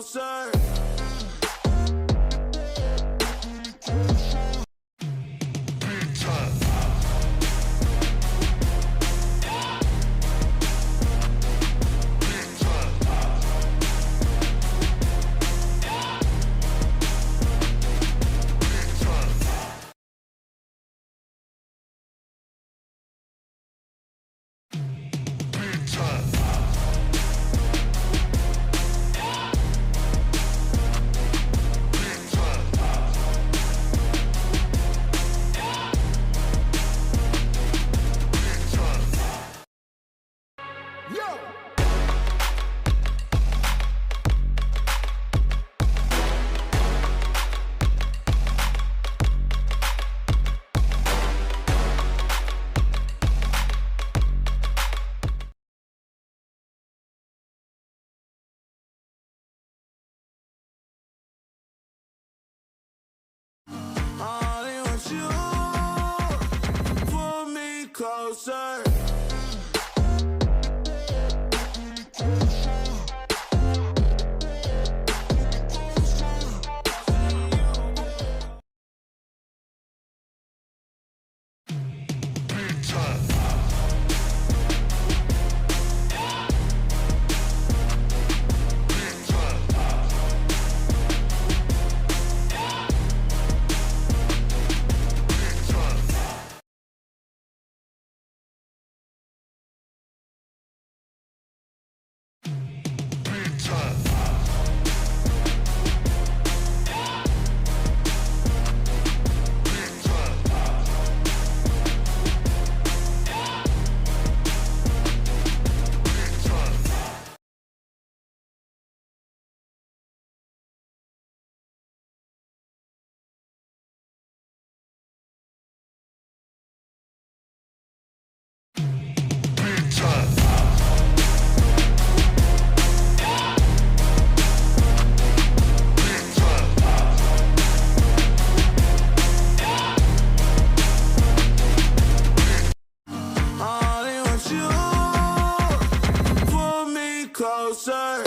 closer. Closer. Closer.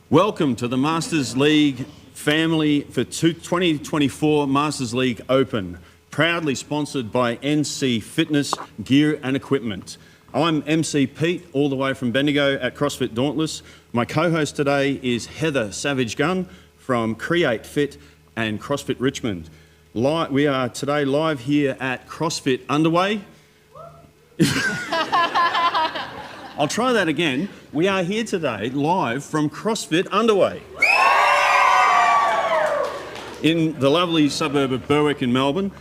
Welcome to the Masters League family for 2024 Masters League Open, proudly sponsored by NC Fitness Gear and Equipment. I'm MC Pete, all the way from Bendigo at CrossFit Dauntless. My co-host today is Heather Savage-Gunn from Create Fit and CrossFit Richmond. We are today live here at CrossFit Underway. I'll try that again. We are here today live from CrossFit Underway in the lovely suburb of Berwick in Melbourne.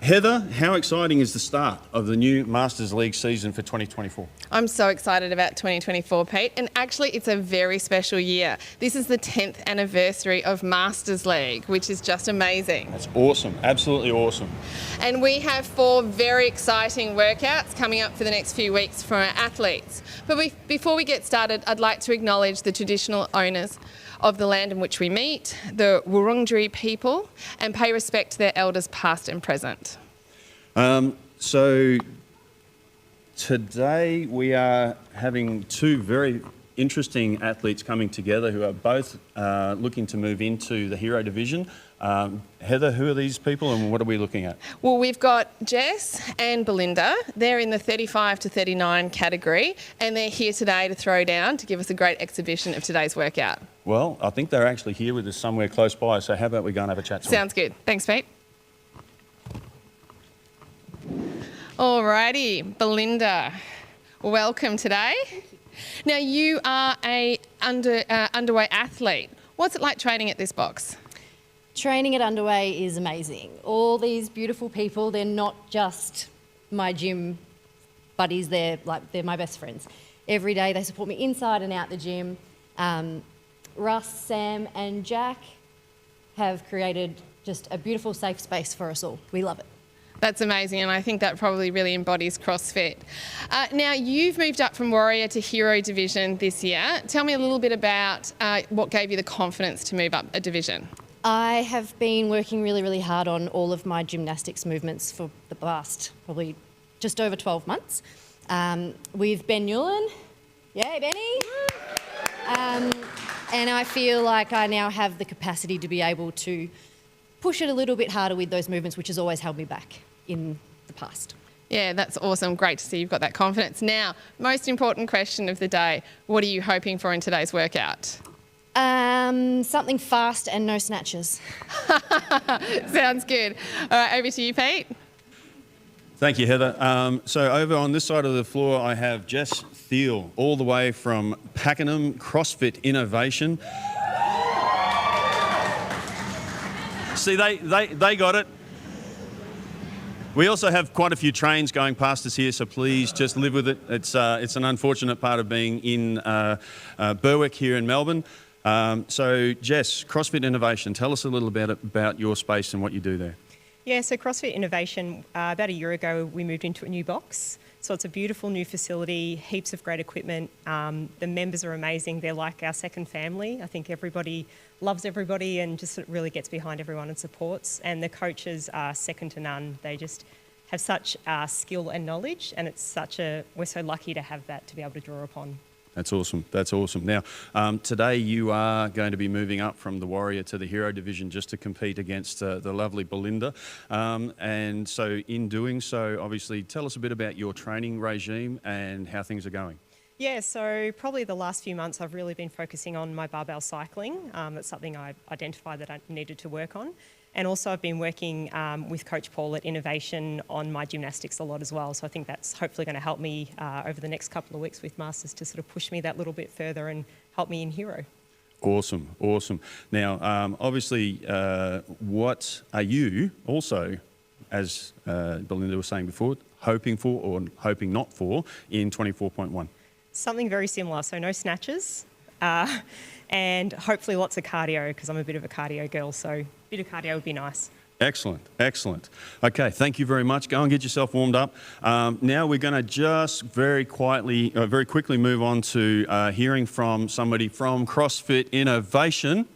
Heather, how exciting is the start of the new Masters League season for 2024? I'm so excited about 2024, Pete, and actually it's a very special year. This is the 10th anniversary of Masters League, which is just amazing. That's awesome, absolutely awesome. And we have 4 very exciting workouts coming up for the next few weeks for our athletes. But before we get started, I'd like to acknowledge the traditional owners of the land in which we meet, the Wurundjeri people, and pay respect to their elders past and present. So today we are having 2 very interesting athletes coming together who are both looking to move into the Hero division. Heather, who are these people and what are we looking at? Well, we've got Jess and Belinda. They're in the 35 to 39 category, and they're here today to throw down to give us a great exhibition of today's workout. Well, I think they're actually here with us somewhere close by, so how about we go and have a chat to them? Sounds good. Thanks, Pete. Alrighty, Belinda, welcome today. Now, you are a underway athlete. What's it like training at this box? Training at Underway is amazing. All these beautiful people, they're not just my gym buddies, they're my best friends. Every day they support me inside and out the gym. Russ, Sam and Jack have created just a beautiful safe space for us all. We love it. That's amazing, and I think that probably really embodies CrossFit. Now, you've moved up from Warrior to Hero division this year. Tell me a little bit about what gave you the confidence to move up a division. I have been working really, really hard on all of my gymnastics movements for the past probably just over 12 months. With Ben Newland. Yay, Benny! And I feel like I now have the capacity to be able to push it a little bit harder with those movements, which has always held me back in the past. Yeah, that's awesome. Great to see you've got that confidence. Now, most important question of the day, what are you hoping for in today's workout? Something fast and no snatches. Sounds good. All right, over to you, Pete. Thank you, Heather. So over on this side of the floor, I have Jess Thiel, all the way from Pakenham, CrossFit Innovation. See, they got it. We also have quite a few trains going past us here, so please just live with it. It's an unfortunate part of being in Berwick here in Melbourne. So Jess, CrossFit Innovation, tell us a little bit about your space and what you do there. Yeah, so CrossFit Innovation, about a year ago, we moved into a new box. So it's a beautiful new facility, heaps of great equipment. The members are amazing. They're like our second family. I think everybody loves everybody and just really gets behind everyone and supports. And the coaches are second to none. They just have such skill and knowledge, and we're so lucky to have that to be able to draw upon. That's awesome. That's awesome. Now, today you are going to be moving up from the Warrior to the Hero division just to compete against the lovely Belinda. And so in doing so, obviously, tell us a bit about your training regime and how things are going. Yeah, so probably the last few months I've really been focusing on my barbell cycling. That's something I identified that I needed to work on. And also I've been working with Coach Paul at Innovation on my gymnastics a lot as well. So I think that's hopefully going to help me over the next couple of weeks with Masters to sort of push me that little bit further and help me in Hero. Awesome, awesome. Now, obviously, what are you also, as Belinda was saying before, hoping for or hoping not for in 24.1? Something very similar, so no snatches and hopefully lots of cardio because I'm a bit of a cardio girl, so a bit of cardio would be nice. Excellent, excellent. Okay, thank you very much. Go and get yourself warmed up. Now we're going to just very quickly move on to hearing from somebody from CrossFit Innovation.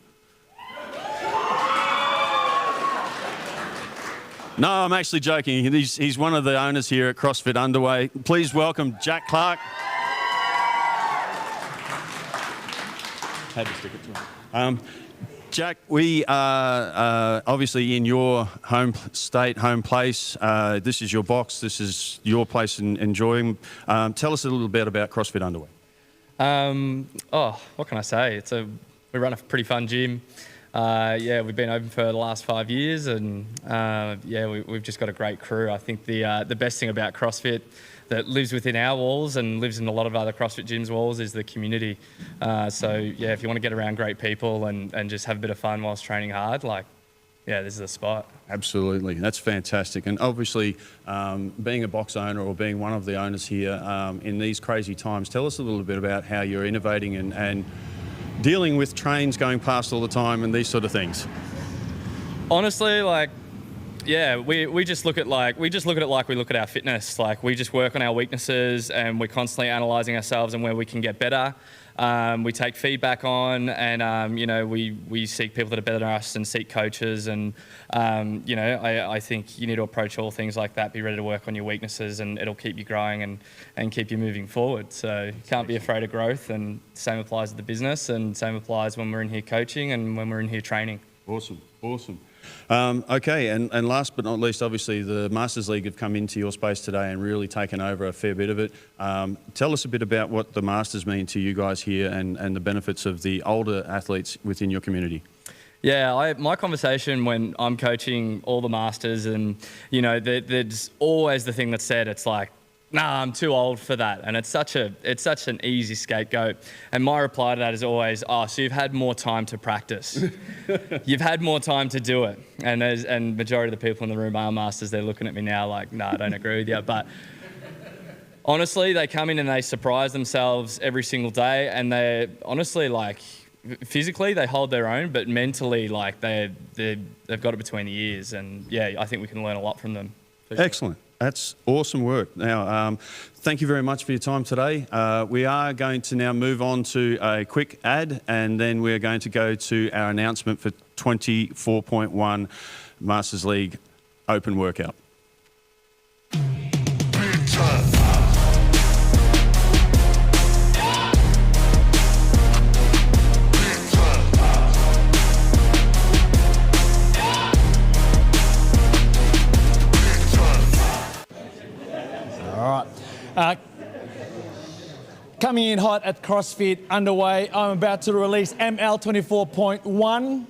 No, I'm actually joking. He's one of the owners here at CrossFit Underway. Please welcome Jack Clark. Had to stick it to him. Jack, we are obviously in your home state, home place. This is your box. This is your place in enjoying. Tell us a little bit about CrossFit Underway. What can I say? We run a pretty fun gym. Yeah, we've been open for the last 5 years, and we've just got a great crew. I think the best thing about CrossFit that lives within our walls and lives in a lot of other CrossFit gyms' walls is the community. So yeah, if you want to get around great people and just have a bit of fun whilst training hard, this is the spot. Absolutely, that's fantastic. And obviously, being a box owner or being one of the owners here in these crazy times, tell us a little bit about how you're innovating and dealing with trains going past all the time and these sort of things. Honestly, we just look at it like we look at our fitness. Like, we just work on our weaknesses, and we're constantly analysing ourselves and where we can get better. We take feedback on, and we seek people that are better than us and seek coaches. And I think you need to approach all things like that. Be ready to work on your weaknesses, and it'll keep you growing and keep you moving forward. So you can't be afraid of growth, and same applies to the business, and same applies when we're in here coaching and when we're in here training. Awesome. Okay, and last but not least, obviously the Masters League have come into your space today and really taken over a fair bit of it. Tell us a bit about what the Masters mean to you guys here and the benefits of the older athletes within your community. Yeah, my conversation when I'm coaching all the Masters, and there's always the thing that's said, it's like, nah, I'm too old for that. And it's such an easy scapegoat. And my reply to that is always, so you've had more time to practice. You've had more time to do it. And majority of the people in the room are Masters. They're looking at me now like, no, I don't agree with you. But honestly, they come in and they surprise themselves every single day. And they're honestly, physically they hold their own, but mentally, they've got it between the ears. And yeah, I think we can learn a lot from them. Excellent. That's awesome work. Now, thank you very much for your time today. We are going to now move on to a quick ad, and then we're going to go to our announcement for 24.1 Masters League Open Workout. All right. Coming in hot at CrossFit underway. I'm about to release ML 24.1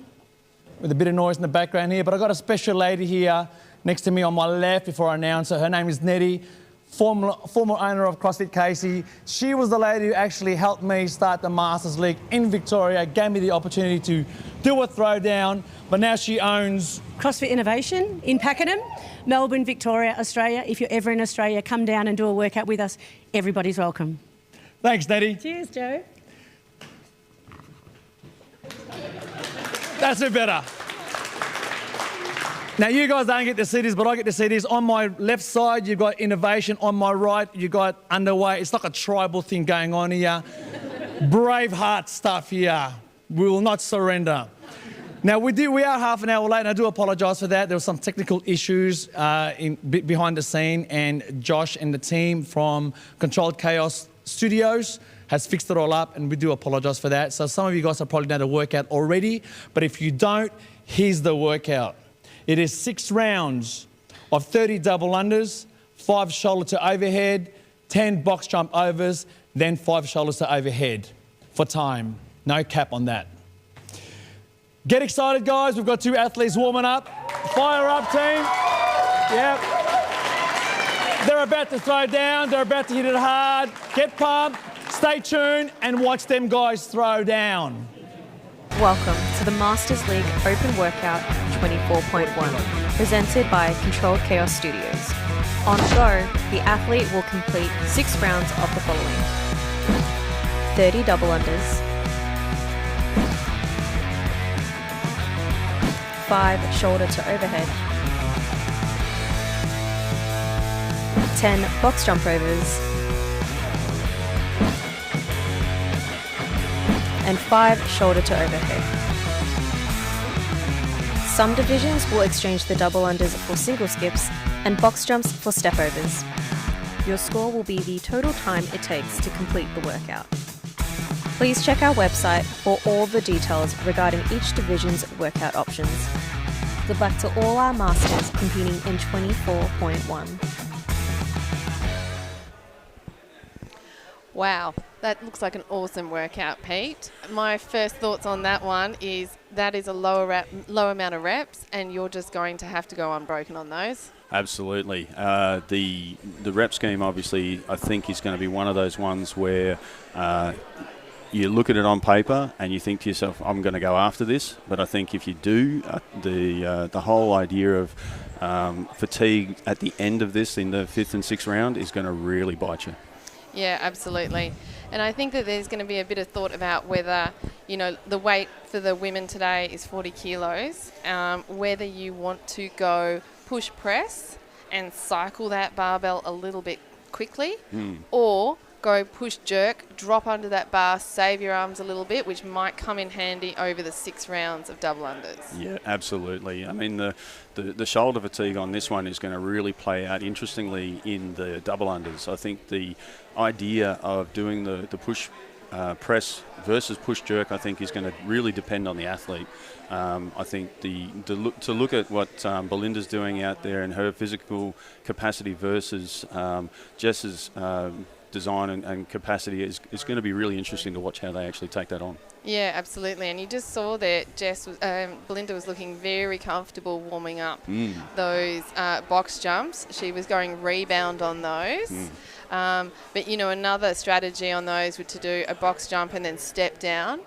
with a bit of noise in the background here, but I've got a special lady here next to me on my left before I announce her. Her name is Nettie, former owner of CrossFit Casey. She was the lady who actually helped me start the Masters League in Victoria, gave me the opportunity to do a throwdown, but now she owns CrossFit Innovation in Pakenham, Melbourne, Victoria, Australia. If you're ever in Australia, come down and do a workout with us. Everybody's welcome. Thanks, Nettie. Cheers, Joe. That's it better. Now, you guys don't get to see this, but I get to see this. On my left side, you've got Innovation. On my right, you've got Underway. It's like a tribal thing going on here. Braveheart stuff here. We will not surrender. Now, we are half an hour late, and I do apologise for that. There were some technical issues behind the scene, and Josh and the team from Controlled Chaos Studios has fixed it all up, and we do apologise for that. So some of you guys have probably done the workout already, but if you don't, here's the workout. It is 6 rounds of 30 double unders, 5 shoulder to overhead, 10 box jump overs, then 5 shoulders to overhead for time. No cap on that. Get excited, guys. We've got 2 athletes warming up. Fire up, team. Yep. They're about to throw down. They're about to hit it hard. Get pumped. Stay tuned and watch them guys throw down. Welcome to the Masters League Open Workout 24.1, presented by Controlled Chaos Studios. On go, the athlete will complete 6 rounds of the following: 30 double unders, 5 shoulder to overhead, 10 box jump overs, and 5 shoulder to overhead. Some divisions will exchange the double unders for single skips and box jumps for step overs. Your score will be the total time it takes to complete the workout. Please check our website for all the details regarding each division's workout options. Good luck to all our masters competing in 24.1. Wow, that looks like an awesome workout, Pete. My first thoughts on that one is that is a low amount of reps, and you're just going to have to go unbroken on those. Absolutely. The rep scheme, obviously, I think is going to be one of those ones where you look at it on paper and you think to yourself, I'm going to go after this. But I think if you do, the whole idea of fatigue at the end of this in the 5th and 6th round is going to really bite you. Yeah, absolutely. And I think that there's going to be a bit of thought about whether, the weight for the women today is 40 kilos, whether you want to go push press and cycle that barbell a little bit quickly, or go push jerk, drop under that bar, save your arms a little bit, which might come in handy over the 6 rounds of double unders. Yeah, absolutely. I mean, the shoulder fatigue on this one is going to really play out interestingly in the double unders. I think the idea of doing the push press versus push jerk, I think, is going to really depend on the athlete. I think to look at what Belinda's doing out there and her physical capacity versus Jess's design and capacity is going to be really interesting to watch how they actually take that on. Yeah, absolutely. And you just saw that Belinda was looking very comfortable warming up those box jumps. She was going rebound on those. But, another strategy on those would to do a box jump and then step down.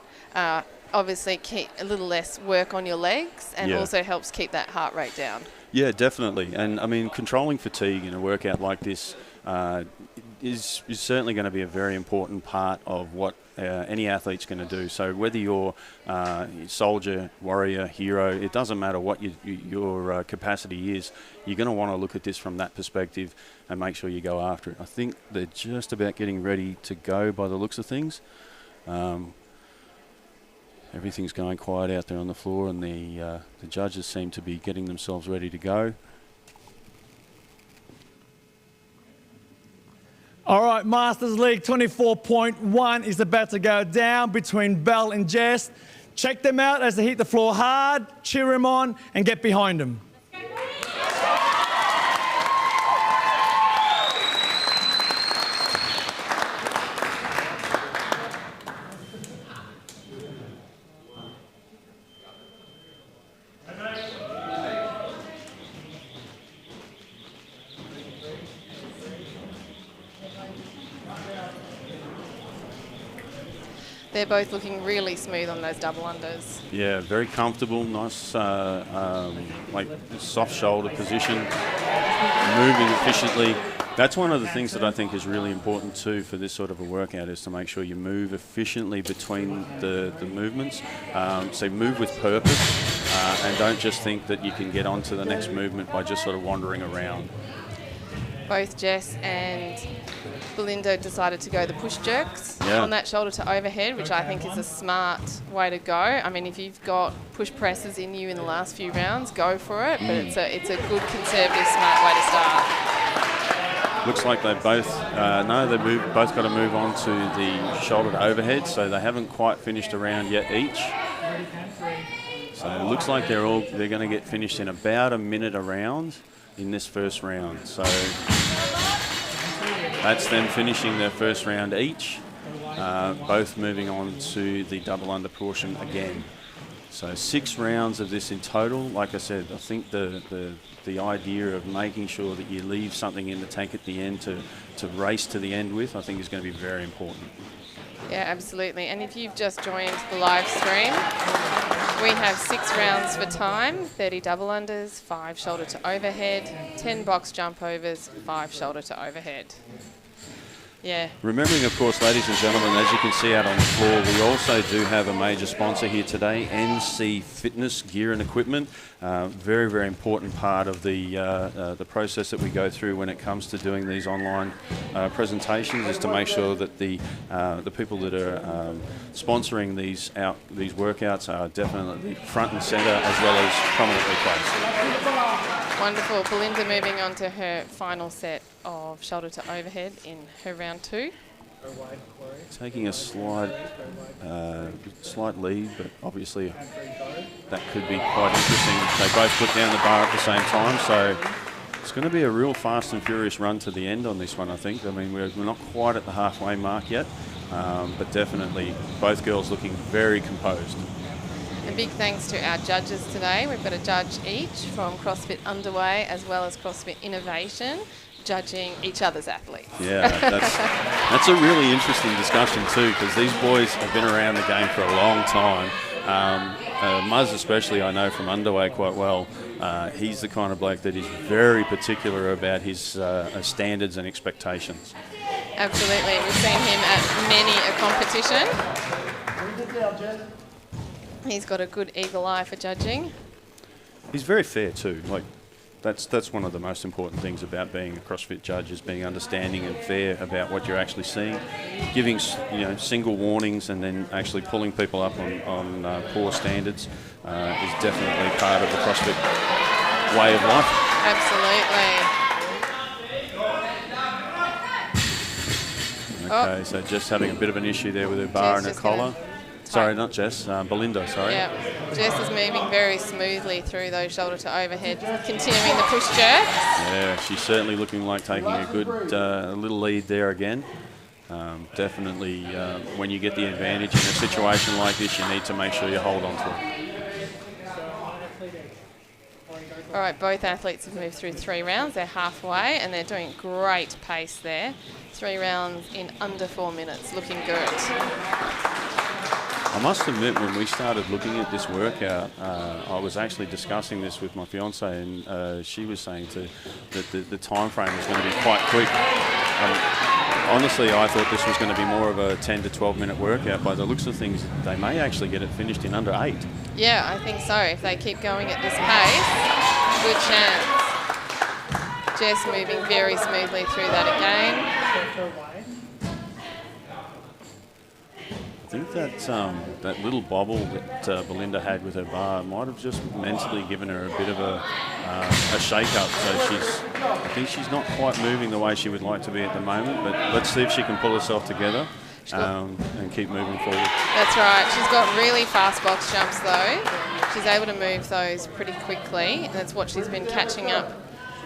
Obviously, keep a little less work on your legs, and also helps keep that heart rate down. Yeah, definitely. And, I mean, controlling fatigue in a workout like this is certainly going to be a very important part of what any athlete's going to do. So whether you're soldier, warrior, hero, it doesn't matter what your capacity is. You're going to want to look at this from that perspective and make sure you go after it. I think they're just about getting ready to go by the looks of things. Everything's going quiet out there on the floor, and the judges seem to be getting themselves ready to go. All right, Masters League 24.1 is about to go down between Belle and Jess. Check them out as they hit the floor hard, cheer them on, and get behind them. They're both looking really smooth on those double unders. Yeah, very comfortable, nice, like soft shoulder position, moving efficiently. That's one of the things that I think is really important too for this sort of a workout, is to make sure you move efficiently between the movements. So move with purpose, and don't just think that you can get onto the next movement by just sort of wandering around. Both Jess and Belinda decided to go the push jerks on that shoulder to overhead, which I think is a smart way to go. I mean, if you've got push presses in you in the last few rounds, go for it. But it's a good, conservative, smart way to start. Looks like they've both both got to move on to the shoulder to overhead, so they haven't quite finished a round yet each. So it looks like they're going to get finished in about a minute a round in this first round. So that's them finishing their first round each, both moving on to the double under portion again. So 6 rounds of this in total. Like I said, I think the idea of making sure that you leave something in the tank at the end to race to the end with, I think is going to be very important. Yeah, absolutely. And if you've just joined the live stream, we have 6 rounds for time, 30 double unders, 5 shoulder to overhead, 10 box jump overs, 5 shoulder to overhead. Yeah. Remembering, of course, ladies and gentlemen, as you can see out on the floor, we also do have a major sponsor here today, NC Fitness Gear and Equipment. Very, very important part of the process that we go through when it comes to doing these online presentations, is to make sure that the people that are sponsoring these workouts are definitely front and centre as well as prominently placed. Wonderful. Belinda moving on to her final set of shoulder to overhead in her round 2. Taking a slight lead, but obviously that could be quite interesting. They both put down the bar at the same time, so it's going to be a real fast and furious run to the end on this one, I think. I mean, we're not quite at the halfway mark yet, but definitely both girls looking very composed. A big thanks to our judges today. We've got a judge each from CrossFit Underway as well as CrossFit Innovation, judging each other's athletes. Yeah, that's a really interesting discussion too, because these boys have been around the game for a long time. Muzz especially, I know from Underway quite well. He's the kind of bloke that is very particular about his standards and expectations. Absolutely. We've seen him at many a competition. He's got a good eagle eye for judging. He's very fair too. Like that's one of the most important things about being a CrossFit judge, is being understanding and fair about what you're actually seeing, giving single warnings and then actually pulling people up on poor standards is definitely part of the CrossFit way of life. Absolutely. Okay, so just having a bit of an issue there with her bar and her collar. Sorry, not Jess, Belinda, sorry. Yeah, Jess is moving very smoothly through those shoulder to overhead, continuing the push jerks. Yeah, she's certainly looking like taking a good little lead there again. Definitely, when you get the advantage in a situation like this, you need to make sure you hold on to it. All right, both athletes have moved through 3 rounds. They're halfway and they're doing great pace there. 3 rounds in under 4 minutes, looking good. I must admit, when we started looking at this workout, I was actually discussing this with my fiance, and she was saying that the time frame was going to be quite quick. Honestly, I thought this was going to be more of a 10 to 12 minute workout. By the looks of things, they may actually get it finished in under 8. Yeah, I think so. If they keep going at this pace, good chance. Jess moving very smoothly through that again. I think that little bobble that Belinda had with her bar might have just mentally given her a bit of a shake-up. So I think she's not quite moving the way she would like to be at the moment, but let's see if she can pull herself together and keep moving forward. That's right. She's got really fast box jumps though. She's able to move those pretty quickly, and that's what she's been catching up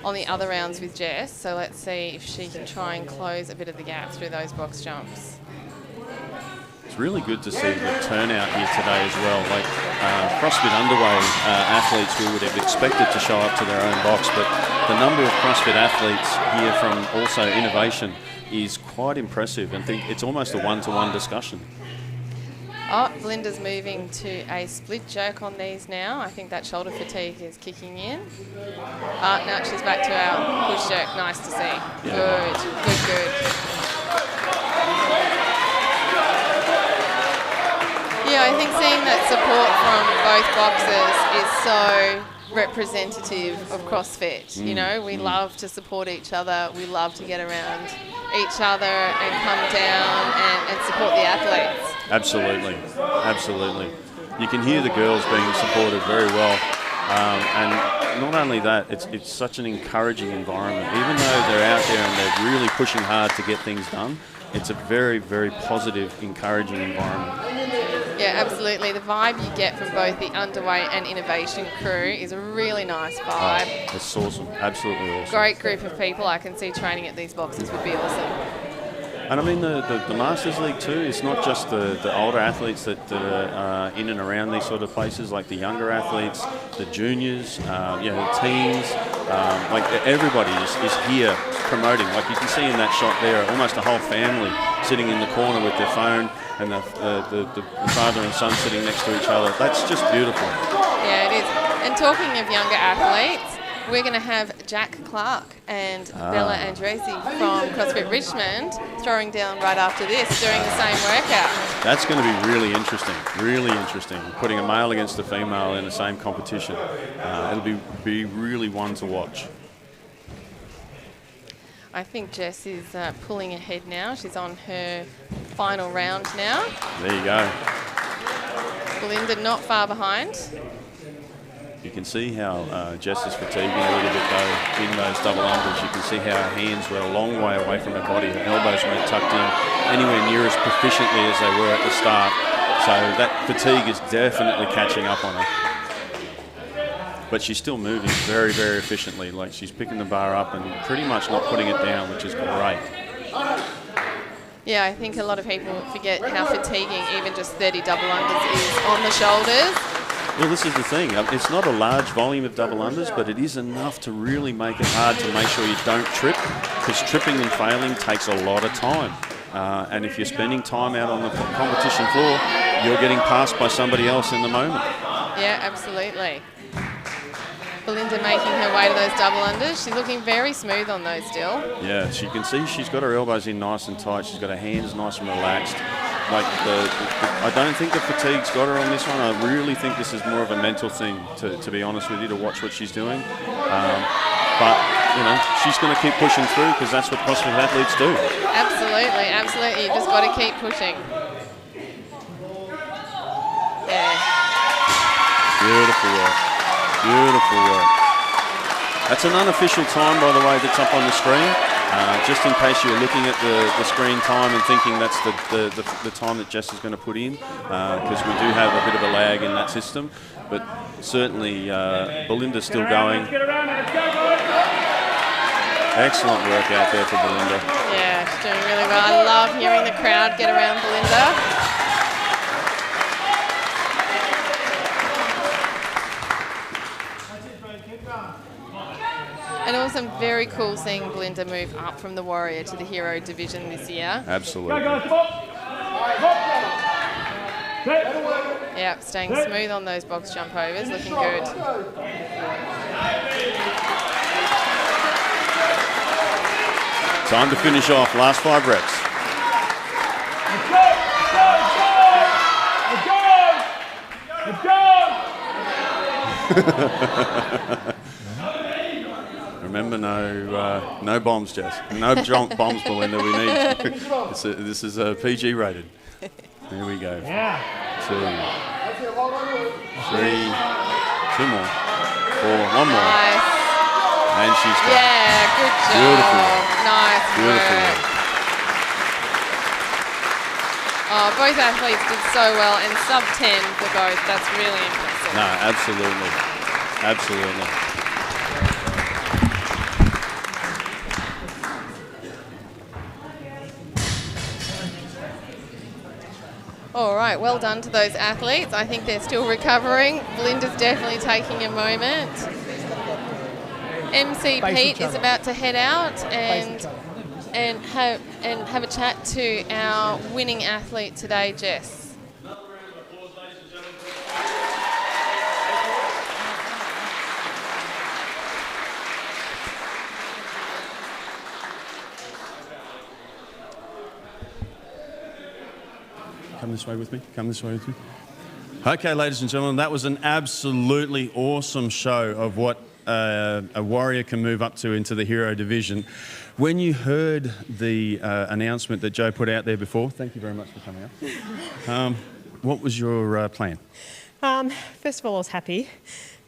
on the other rounds with Jess. So let's see if she can try and close a bit of the gap through those box jumps. It's really good to see the turnout here today as well. Like CrossFit Underway athletes, we would have expected to show up to their own box, but the number of CrossFit athletes here from also Innovation is quite impressive, and think it's almost a one-to-one discussion. Oh, Belinda's moving to a split jerk on these now. I think that shoulder fatigue is kicking in. Now she's back to our push jerk. Nice to see. Yeah. Good. Yeah, I think seeing that support from both boxes is so representative of CrossFit. You know, we love to support each other. We love to get around each other and come down and support the athletes. Absolutely. You can hear the girls being supported very well. And not only that, it's such an encouraging environment. Even though they're out there and they're really pushing hard to get things done, it's a very, very positive, encouraging environment. Yeah, absolutely. The vibe you get from both the Underway and Innovation crew is a really nice vibe. Oh, it's awesome. Absolutely awesome. Great group of people. I can see training at these boxes would be awesome. And I mean, the Masters League too, it's not just the older athletes that are in and around these sort of places, like the younger athletes, the juniors, the teens, like everybody is here promoting. Like you can see in that shot there, almost a whole family sitting in the corner with their phone, and the father and son sitting next to each other. That's just beautiful. Yeah, it is. And talking of younger athletes, we're going to have Jack Clark and Bella Andresi from CrossFit Richmond throwing down right after this, doing the same workout. That's going to be really interesting, putting a male against a female in the same competition. It'll be really one to watch. I think Jess is pulling ahead now. She's on her final round now. There you go. Belinda not far behind. You can see how Jess is fatiguing a little bit though in those double unders. You can see how her hands were a long way away from her body. Her elbows weren't tucked in anywhere near as proficiently as they were at the start. So that fatigue is definitely catching up on her. But she's still moving very, very efficiently. Like she's picking the bar up and pretty much not putting it down, which is great. Yeah, I think a lot of people forget how fatiguing even just 30 double unders is on the shoulders. Well, this is the thing. It's not a large volume of double unders, but it is enough to really make it hard to make sure you don't trip, because tripping and failing takes a lot of time. And if you're spending time out on the competition floor, you're getting passed by somebody else in the moment. Yeah, absolutely. Belinda making her way to those double unders. She's looking very smooth on those still. Yeah, you can see she's got her elbows in nice and tight. She's got her hands nice and relaxed. Like I don't think the fatigue's got her on this one. I really think this is more of a mental thing, to be honest with you, to watch what she's doing. But, you know, she's going to keep pushing through because that's what CrossFit athletes do. Absolutely, absolutely. You've just got to keep pushing. Yeah. Beautiful work. Beautiful work. That's an unofficial time, by the way, that's up on the screen. Just in case you're looking at the screen time and thinking that's the time that Jess is going to put in, because we do have a bit of a lag in that system. But certainly Belinda's still going. Excellent work out there for Belinda. Yeah, she's doing really well. I love hearing the crowd get around Belinda. And also very cool seeing Belinda move up from the Warrior to the Hero division this year. Absolutely. Yeah, staying smooth on those box jump overs, looking good. Time to finish off. Last 5 reps. Remember, no bombs, Jess. No bombs, Belinda. We need. This is PG rated. Here we go. 2, 3, 2 more, 4, 1 more. Nice. And she's done. Yeah, good job. Beautiful. Nice Beautiful work. work. Oh, both athletes did so well, and sub 10 for both. That's really impressive. No, absolutely. Absolutely. All right, well done to those athletes. I think they're still recovering. Belinda's definitely taking a moment. MC Pete is about to head out and have a chat to our winning athlete today, Jess. Come this way with me. Come this way with me. Okay, ladies and gentlemen, that was an absolutely awesome show of what a warrior can move up to into the Hero division. When you heard the announcement that Joe put out there before, thank you very much for coming up. What was your plan? First of all, I was happy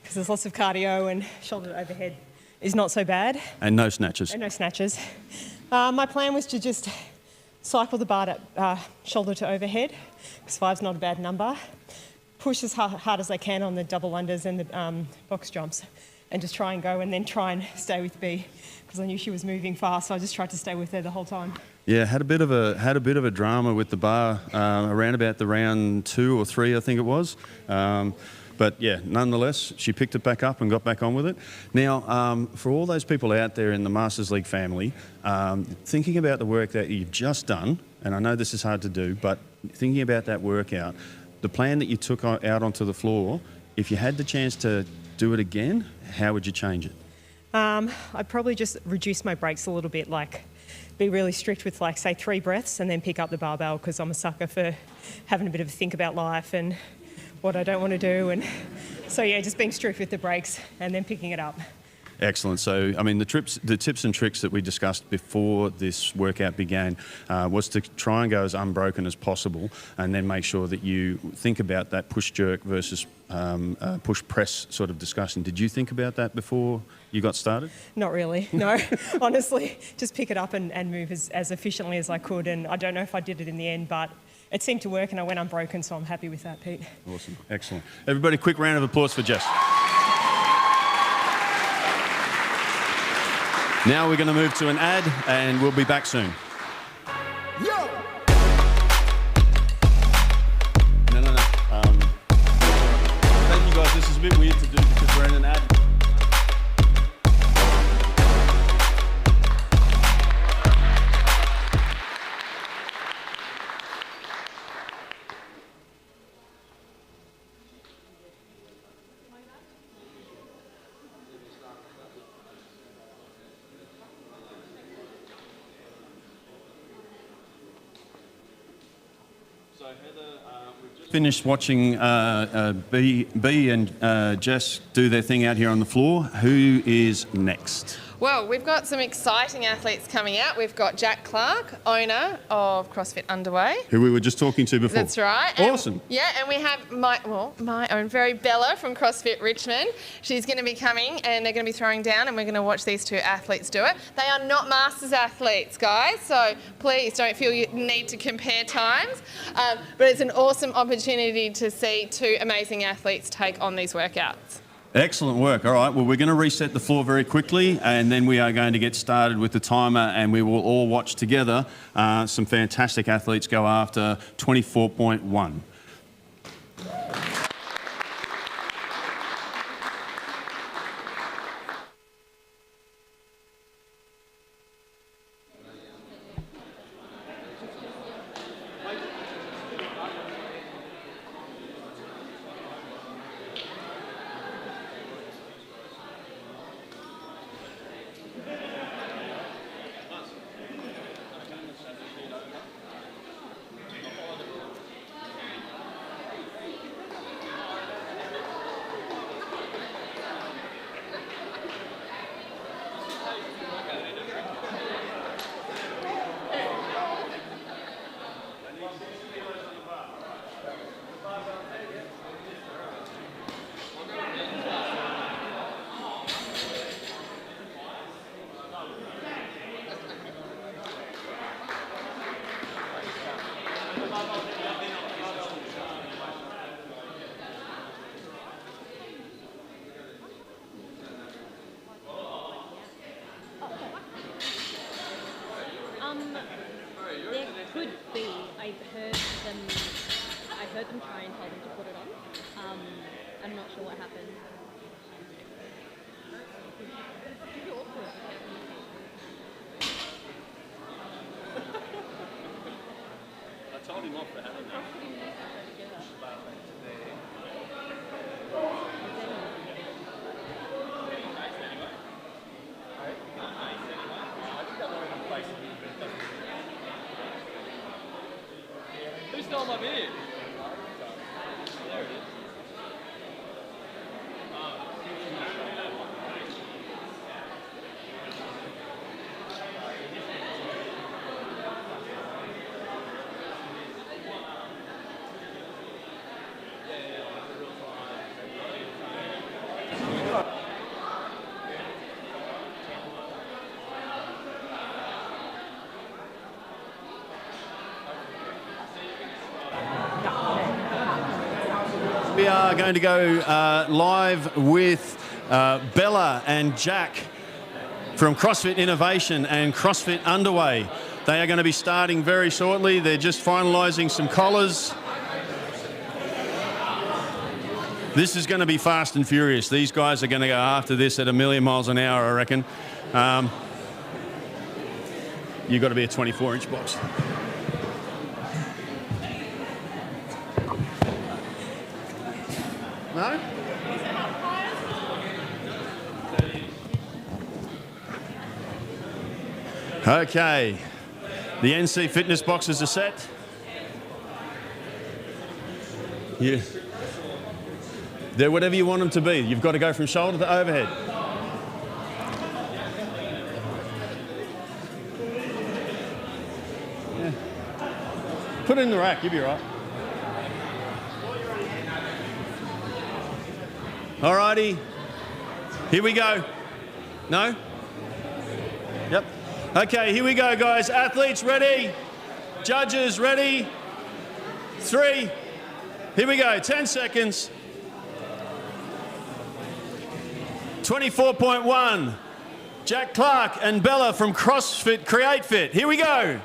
because there's lots of cardio and shoulder to overhead is not so bad. And no snatches. And no snatches. My plan was to just cycle the bar to shoulder to overhead, because 5's not a bad number. Push as hard as I can on the double unders and the box jumps, and just try and go, and then try and stay with B, because I knew she was moving fast, so I just tried to stay with her the whole time. Yeah, had a bit of a drama with the bar around about the round 2 or 3, I think it was. But yeah, nonetheless, she picked it back up and got back on with it. Now, for all those people out there in the Masters League family, thinking about the work that you've just done, and I know this is hard to do, but thinking about that workout, the plan that you took out onto the floor, if you had the chance to do it again, how would you change it? I'd probably just reduce my breaks a little bit, like be really strict with, like, say 3 breaths and then pick up the barbell, because I'm a sucker for having a bit of a think about life and what I don't want to do. And so, yeah, just being strict with the breaks and then picking it up. Excellent. So, I mean, the tips and tricks that we discussed before this workout began was to try and go as unbroken as possible, and then make sure that you think about that push jerk versus push press sort of discussion. Did you think about that before you got started? Not really, no. Honestly, just pick it up and move as efficiently as I could. And I don't know if I did it in the end, but it seemed to work and I went unbroken, so I'm happy with that, Pete. Awesome. Excellent. Everybody, quick round of applause for Jess. Now we're going to move to an ad and we'll be back soon. Yo! No. Thank you Finished watching B and Jess do their thing out here on the floor. Who is next? Well, we've got some exciting athletes coming out. We've got Jack Clark, owner of CrossFit Underway. Who we were just talking to before. That's right. Awesome. And we have my own very Bella from CrossFit Richmond. She's going to be coming and they're going to be throwing down and we're going to watch these two athletes do it. They are not Masters athletes, guys, so please don't feel you need to compare times. But it's an awesome opportunity to see two amazing athletes take on these workouts. Excellent work. All right, well, we're going to reset the floor very quickly and then we are going to get started with the timer and we will all watch together some fantastic athletes go after 24.1. There could be. I heard them try and tell them to put it on. I'm not sure what happened. I told him off for having that. Who stole my beer? There it is. We are going to go live with Bella and Jack from CrossFit Innovation and CrossFit Underway. They are going to be starting very shortly. They're just finalising some collars. This is going to be fast and furious. These guys are going to go after this at 1,000,000 miles an hour, I reckon. You've got to be a 24-inch box. No? Okay. The NC fitness boxes are set. Yeah. They're whatever you want them to be. You've got to go from shoulder to overhead. Yeah. Put it in the rack, you'll be right. Alrighty, here we go. No? Yep. Okay, here we go, guys. Athletes ready? Judges ready? 3. Here we go, 10 seconds. 24.1. Jack Clark and Bella from CrossFit Create Fit. Here we go.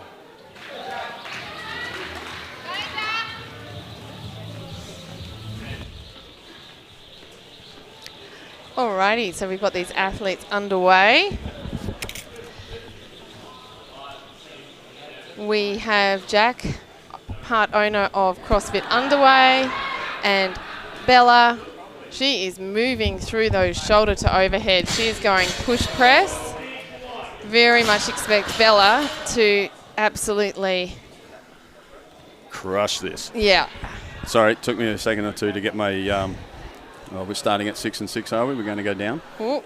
Alrighty, so we've got these athletes underway. We have Jack, part owner of CrossFit Underway, and Bella. She is moving through those shoulder to overhead. She is going push press. Very much expect Bella to absolutely crush this. Yeah. Sorry, it took me a second or two to get my... we're starting at 6 and 6, are we? We're going to go down. Ooh.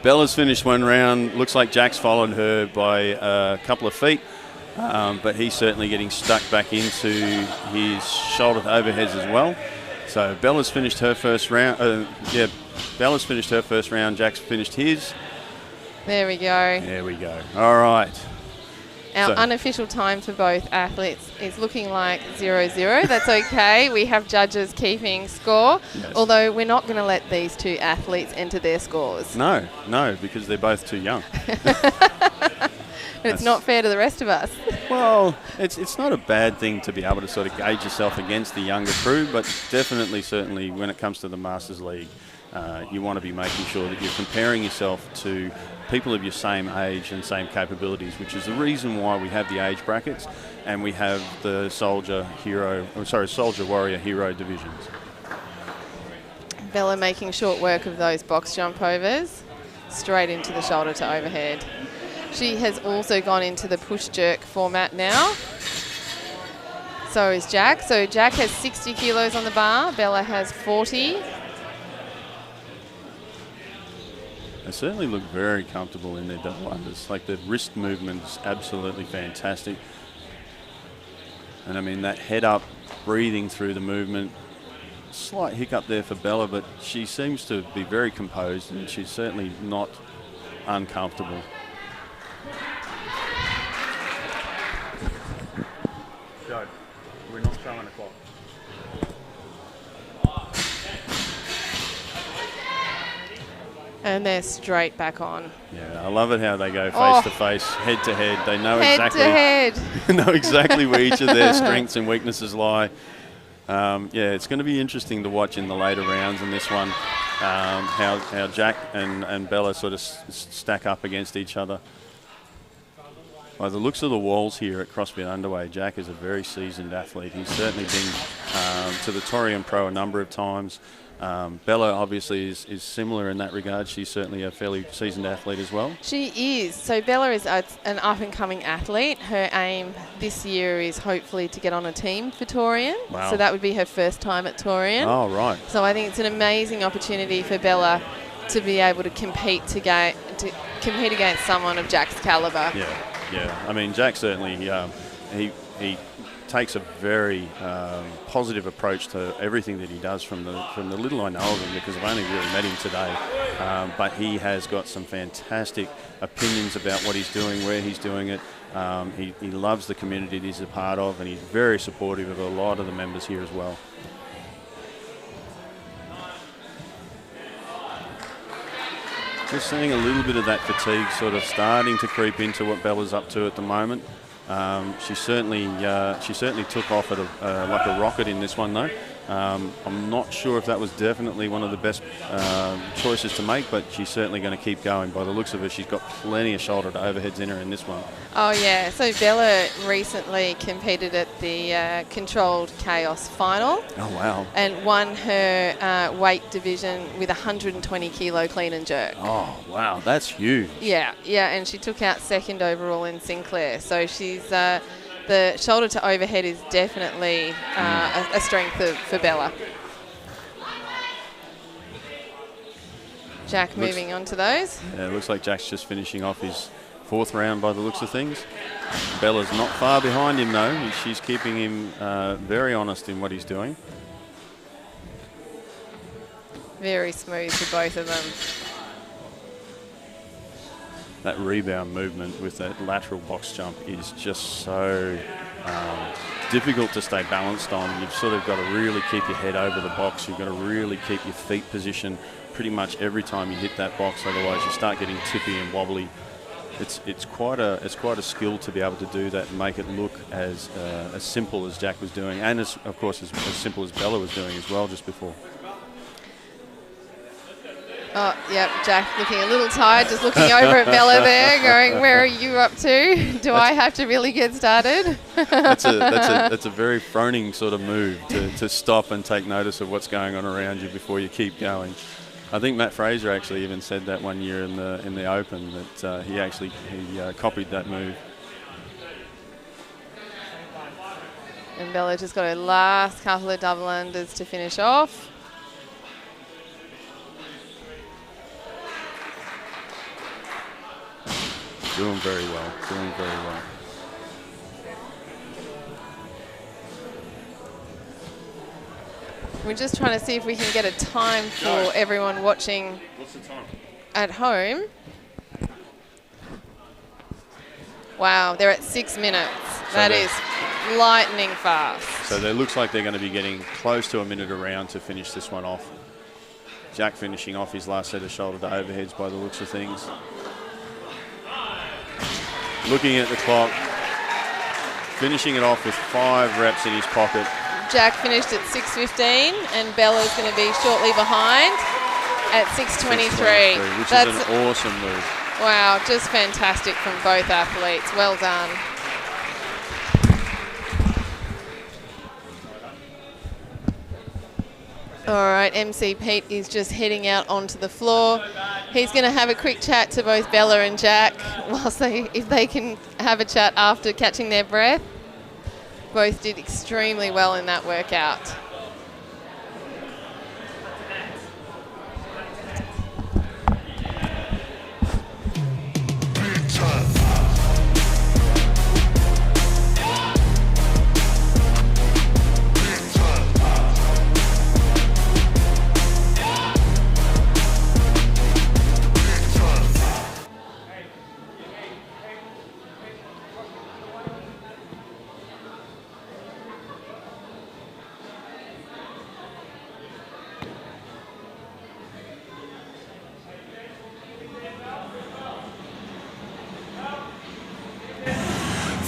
Bella's finished one round. Looks like Jack's followed her by a couple of feet, but he's certainly getting stuck back into his shoulder to overheads as well. So Bella's finished her first round. Bella's finished her first round. Jack's finished his. There we go. There we go. All right. Our unofficial time for both athletes is looking like 0-0. That's okay. We have judges keeping score, Yes. although we're not going to let these two athletes enter their scores. No, because they're both too young. It's not fair to the rest of us. Well, it's not a bad thing to be able to sort of gauge yourself against the younger crew, but definitely, certainly, when it comes to the Masters League, you want to be making sure that you're comparing yourself to people of your same age and same capabilities, which is the reason why we have the age brackets and we have the soldier warrior hero divisions. Bella making short work of those box jump overs, straight into the shoulder to overhead. She has also gone into the push jerk format now. So is Jack. So Jack has 60 kilos on the bar, Bella has 40. They certainly look very comfortable in their double unders. Like the wrist movement is absolutely fantastic. And I mean, that head up, breathing through the movement. Slight hiccup there for Bella, but she seems to be very composed and she's certainly not uncomfortable. Joe, we're not showing a clock. And they're straight back on. Yeah, I love it how they go face to face, head to head. They know Head know exactly where each of their strengths and weaknesses lie. It's going to be interesting to watch in the later rounds in this one, how Jack and Bella sort of stack up against each other. By the looks of the walls here at CrossFit Underway, Jack is a very seasoned athlete. He's certainly been to the Torian Pro a number of times. Bella obviously is similar in that regard. She's certainly a fairly seasoned athlete as well. She is. So Bella is an up-and-coming athlete. Her aim this year is hopefully to get on a team for Torian. Wow. So that would be her first time at Torian. Oh, right. So I think it's an amazing opportunity for Bella to be able to compete against someone of Jack's calibre. Yeah. I mean, Jack certainly he takes a very positive approach to everything that he does from the little I know of him, because I've only really met him today. But he has got some fantastic opinions about what he's doing, where he's doing it. He loves the community that he's a part of, and he's very supportive of a lot of the members here as well. Just seeing a little bit of that fatigue sort of starting to creep into what Bella's up to at the moment. She certainly took off at like a rocket in this one though. I'm not sure if that was definitely one of the best choices to make, but she's certainly going to keep going. By the looks of it, she's got plenty of shoulder to overheads in her in this one. Oh yeah, so Bella recently competed at the Controlled Chaos final. Oh wow. And won her weight division with 120 kilo clean and jerk. Oh wow, that's huge. Yeah, and she took out second overall in Sinclair. So she's the shoulder to overhead is definitely a strength for Bella. Jack moving on to those. Yeah, it looks like Jack's just finishing off his fourth round by the looks of things. Bella's not far behind him though. She's keeping him very honest in what he's doing. Very smooth for both of them. That rebound movement with that lateral box jump is just so difficult to stay balanced on. You've sort of got to really keep your head over the box. You've got to really keep your feet positioned pretty much every time you hit that box. Otherwise, you start getting tippy and wobbly. It's quite a skill to be able to do that and make it look as simple as Jack was doing, and of course as simple as Bella was doing as well just before. Oh, yep, Jack looking a little tired, just looking over at Bella there, going, where are you up to? Do I have to really get started? That's a very Froning sort of move to stop and take notice of what's going on around you before you keep going. I think Matt Fraser actually even said that one year in the Open, that he copied that move. And Bella just got her last couple of double unders to finish off. Doing very well, doing very well. We're just trying to see if we can get a time for everyone watching What's the time? at home. Wow, they're at 6 minutes. That is lightning fast. So it looks like they're going to be getting close to a minute around to finish this one off. Jack finishing off his last set of shoulder to overheads by the looks of things. Looking at the clock, finishing it off with 5 reps in his pocket. Jack finished at 6:15 and Bella's going to be shortly behind at 6:23. Which is an awesome move. Wow, just fantastic from both athletes. Well done. All right, MC Pete is just heading out onto the floor. He's going to have a quick chat to both Bella and Jack whilst if they can have a chat after catching their breath. Both did extremely well in that workout.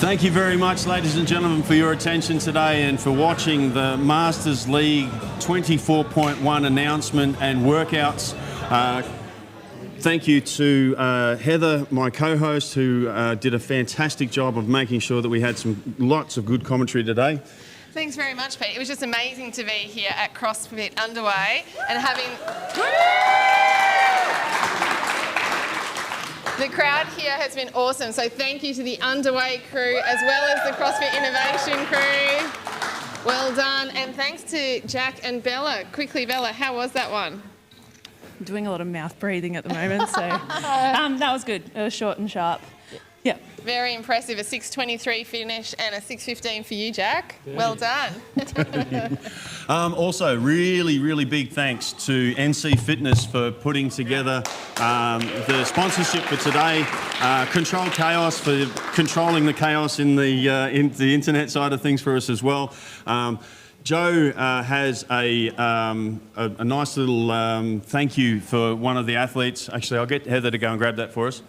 Thank you very much, ladies and gentlemen, for your attention today and for watching the Masters League 24.1 announcement and workouts. Thank you to Heather, my co-host, who did a fantastic job of making sure that we had lots of good commentary today. Thanks very much, Pete. It was just amazing to be here at CrossFit Underway and having... The crowd here has been awesome, so thank you to the Underway crew as well as the CrossFit Innovation crew. Well done, and thanks to Jack and Bella. Quickly, Bella, how was that one? I'm doing a lot of mouth breathing at the moment, so that was good. It was short and sharp. Yeah. Very impressive, a 6:23 finish and a 6:15 for you, Jack. Well done. Also, really big thanks to NC Fitness for putting together the sponsorship for today. Control Chaos for controlling the chaos in the internet side of things for us as well. Joe has a nice little thank you for one of the athletes. Actually, I'll get Heather to go and grab that for us.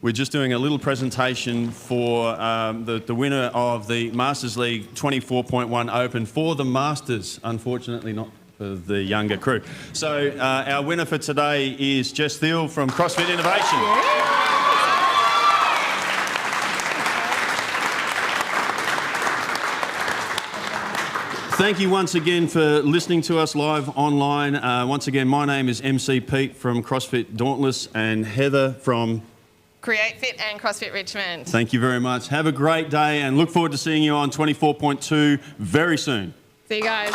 We're just doing a little presentation for the winner of the Masters League 24.1 Open for the Masters, unfortunately not for the younger crew. So our winner for today is Jess Thiel from CrossFit Innovation. Thank you once again for listening to us live online. Once again, my name is MC Pete from CrossFit Dauntless and Heather from Create Fit and CrossFit Richmond. Thank you very much. Have a great day and look forward to seeing you on 24.2 very soon. See you guys.